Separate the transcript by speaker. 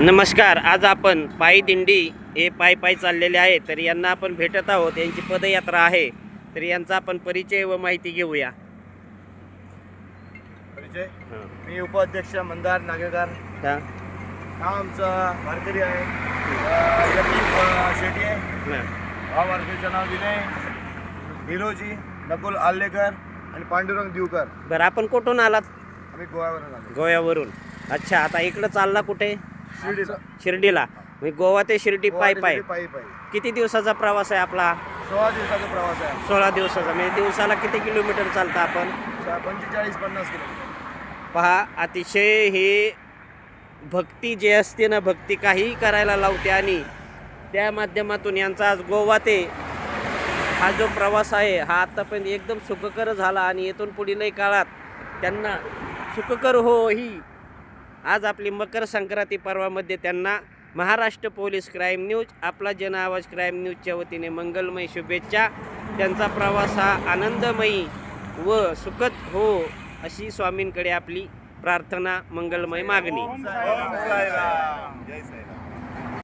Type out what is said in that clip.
Speaker 1: नमस्कार. आज आपण पायी दिंडी हे पायी चाललेले आहे, तर यांना आपण भेटत आहोत. यांची पदयात्रा आहे, तर यांचा आपण परिचय व माहिती घेऊया.
Speaker 2: परिचय मी उपाध्यक्ष मंदार नागेकर.
Speaker 1: हा
Speaker 2: आमचा वारकरी आहे शेटी आहे. हा वारकरीचं नाव विनय हिरोजी नकुल आल्लेकर आणि पांडुरंग दिवकर.
Speaker 1: बरं, आपण कुठून आलात?
Speaker 2: आम्ही गोव्यावरून आलो.
Speaker 1: गोव्यावरून. अच्छा, आता इकडं चालला कुठे?
Speaker 2: शिर्डीला.
Speaker 1: शिर्डीला. म्हणजे गोवा ते शिर्डी पायी
Speaker 2: पायी पायी
Speaker 1: किती दिवसाचा प्रवास आहे आपला?
Speaker 2: 16 दिवसाचा प्रवास आहे.
Speaker 1: 16 दिवसाचा. म्हणजे दिवसाला किती किलोमीटर चालतं आपण?
Speaker 2: 45-50 किलोमीटर.
Speaker 1: पहा, अतिशय हे भक्ती जे असते ना, भक्ती काहीही करायला लावते आणि त्या माध्यमातून यांचा आज गोवा ते हा जो प्रवास आहे हा आत्तापर्यंत एकदम सुखकर झाला आणि येथून पुढीलही काळात त्यांना सुखकर हो ही आज आपली मकर संक्रांती पर्वामध्ये त्यांना महाराष्ट्र पोलीस क्राईम न्यूज, आपला जन आवाज क्राईम न्यूजच्या वतीने मंगलमय शुभेच्छा. त्यांचा प्रवास हा आनंदमयी व सुखद हो अशी स्वामींकडे आपली प्रार्थना, मंगलमय मागणी.
Speaker 2: जय साईराम.